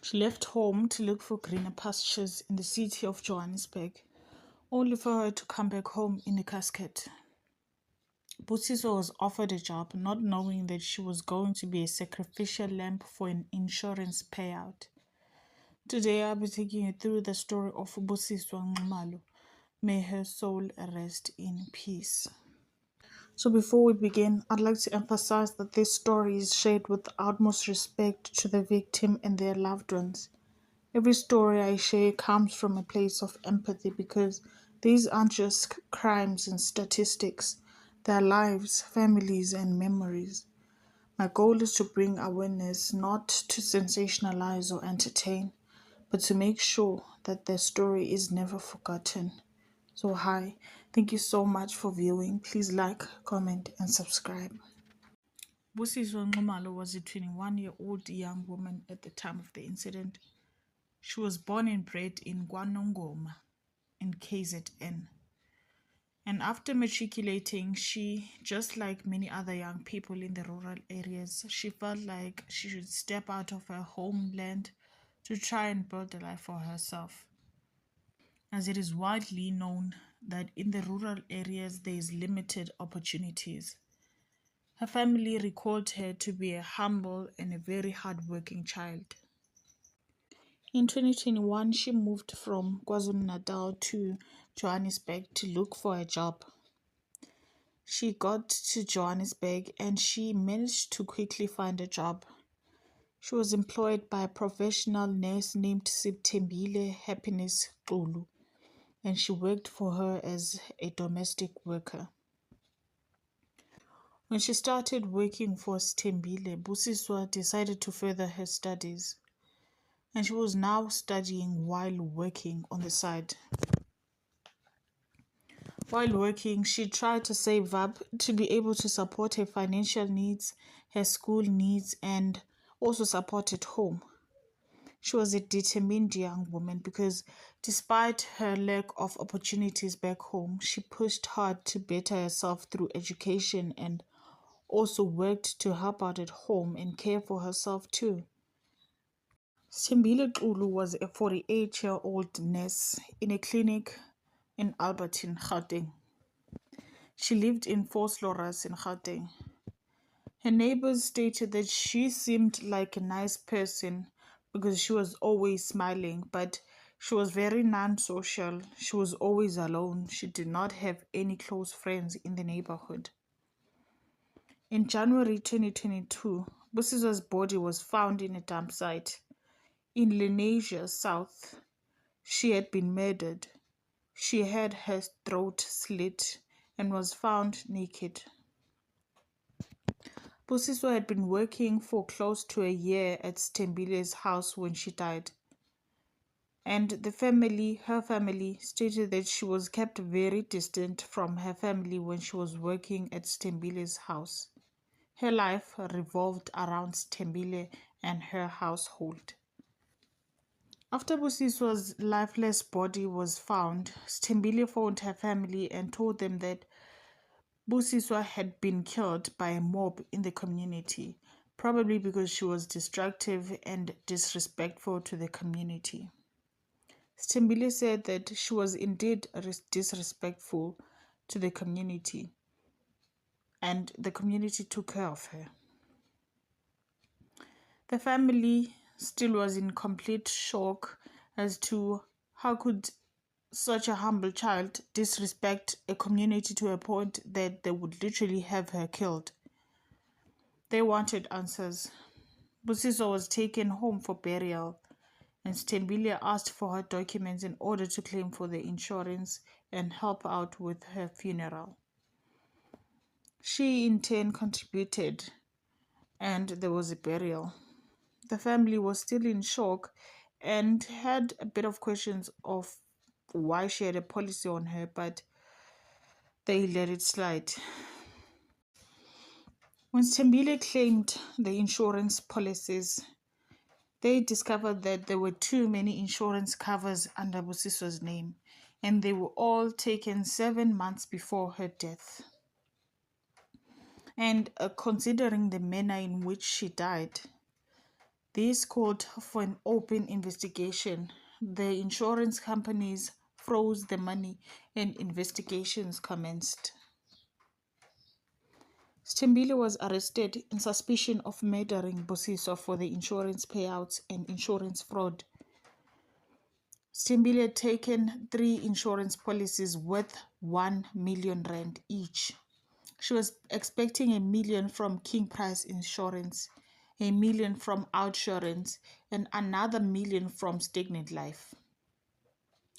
She left home to look for greener pastures in the city of Johannesburg, only for her to come back home in a casket. Busiso was offered a job, not knowing that she was going to be a sacrificial lamb for an insurance payout. Today, I'll be taking you through the story of Busiswa Nxumalo. May her soul rest in peace. So before we begin, I'd like to emphasize that this story is shared with the utmost respect to the victim and their loved ones. Every story I share comes from a place of empathy because these aren't just crimes and statistics, they're lives, families, and memories. My goal is to bring awareness, not to sensationalize or entertain, but to make sure that their story is never forgotten. So, hi, thank you so much for viewing. Please like, comment, and subscribe. Busiswa Nxumalo was a 21-year-old young woman at the time of the incident. She was born and bred in KwaNongoma in KZN. And after matriculating, she, just like many other young people in the rural areas, she felt like she should step out of her homeland to try and build a life for herself. As it is widely known that in the rural areas there is limited opportunities. Her family recalled her to be a humble and a very hardworking child. In 2021, she moved from KwaZulu-Natal to Johannesburg to look for a job. She got to Johannesburg and she managed to quickly find a job. She was employed by a professional nurse named Sithembile Happiness Xulu, and she worked for her as a domestic worker. When she started working for Sithembile, Busiswa decided to further her studies, and she was now studying while working on the side. While working, she tried to save up to be able to support her financial needs, her school needs, and also support at home. She was a determined young woman because despite her lack of opportunities back home, she pushed hard to better herself through education and also worked to help out at home and care for herself too. Sithembile Xulu was a 48-year-old nurse in a clinic in Alberton, Gauteng. She lived in Vosloorus in Gauteng. Her neighbors stated that she seemed like a nice person because she was always smiling, but she was very non-social. She was always alone. She did not have any close friends in the neighborhood. In January 2022, Busiswa's body was found in a dump site in Lenasia South. She had been murdered. She had her throat slit and was found naked. Busiswa had been working for close to a year at Sithembile's house when she died. And her family, stated that she was kept very distant from her family when she was working at Sithembile's house. Her life revolved around Sithembile and her household. After Busiswa's lifeless body was found, Sithembile phoned her family and told them that Busiswa had been killed by a mob in the community, probably because she was destructive and disrespectful to the community. Sithembile said that she was indeed disrespectful to the community, and the community took care of her. The family still was in complete shock as to how could such a humble child disrespect a community to a point that they would literally have her killed. They wanted answers. Busiswa was taken home for burial, and Sithembile asked for her documents in order to claim for the insurance and help out with her funeral. She in turn contributed, and there was a burial. The family was still in shock and had a bit of questions of why she had a policy on her, but they let it slide. When Sithembile claimed the insurance policies, they discovered that there were too many insurance covers under Busiswa's name, and they were all taken 7 months before her death. And considering the manner in which she died, This called for an open investigation. The insurance companies froze the money and investigations commenced. Stembile was arrested in suspicion of murdering Bosiso for the insurance payouts and insurance fraud. Stembile had taken 3 insurance policies worth 1 million rand each. She was expecting 1 million from King Price Insurance, 1 million from Outsurance, and another 1 million from Stagnant Life.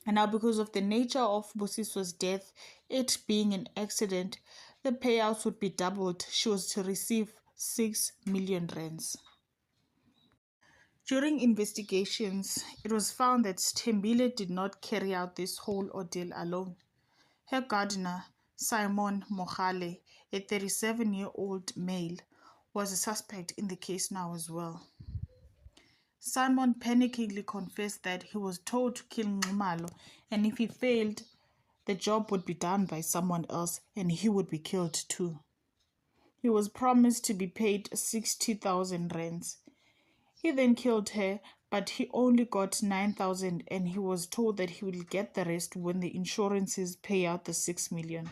And now, because of the nature of Bosiso's death, it being an accident, the payouts would be doubled. She was to receive 6 million rands. During investigations, it was found that Stembile did not carry out this whole ordeal alone. Her gardener, Simon Mogale, a 37-year-old male, was a suspect in the case now as well. Simon panickingly confessed that he was told to kill Nxumalo, and if he failed, the job would be done by someone else and he would be killed too. He was promised to be paid 60,000 rands. He then killed her, but he only got 9,000 and he was told that he will get the rest when the insurances pay out the 6 million.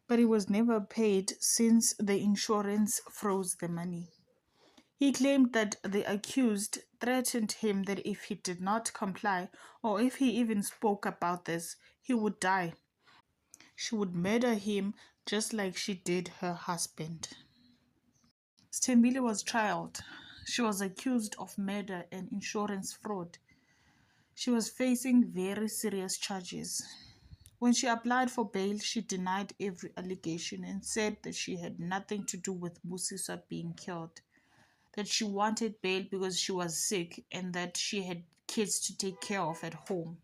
But he was never paid since the insurance froze the money. He claimed that the accused threatened him that if he did not comply, or if he even spoke about this, he would die. She would murder him just like she did her husband. Stembile was trialed. She was accused of murder and insurance fraud. She was facing very serious charges. When she applied for bail, she denied every allegation and said that she had nothing to do with Bosiso being killed, that she wanted bail because she was sick and that she had kids to take care of at home.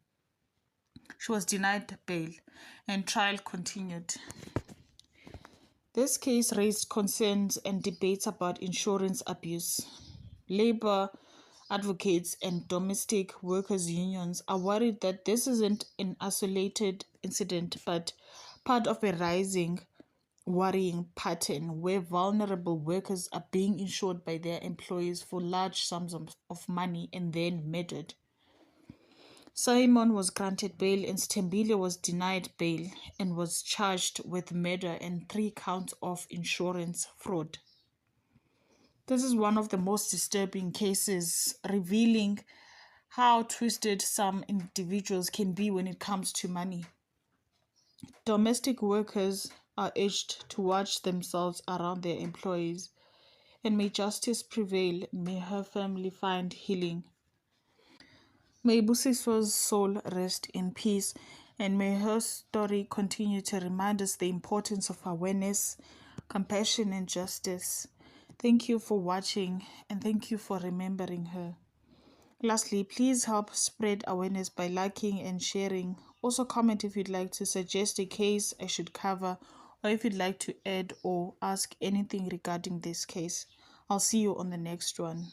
She was denied bail and trial continued. This case raised concerns and debates about insurance abuse. Labor advocates and domestic workers' unions are worried that this isn't an isolated incident but part of a rising worrying pattern where vulnerable workers are being insured by their employees for large sums of money and then murdered. Simon was granted bail and Stembile was denied bail and was charged with murder and 3 counts of insurance fraud. This is one of the most disturbing cases, revealing how twisted some individuals can be when it comes to money. Domestic workers are urged to watch themselves around their employees, and may justice prevail, may her family find healing. May Busiso's soul rest in peace, and may her story continue to remind us the importance of awareness, compassion, and justice. Thank you for watching, and thank you for remembering her. Lastly, please help spread awareness by liking and sharing. Also comment if you'd like to suggest a case I should cover, or if you'd like to add or ask anything regarding this case. I'll see you on the next one.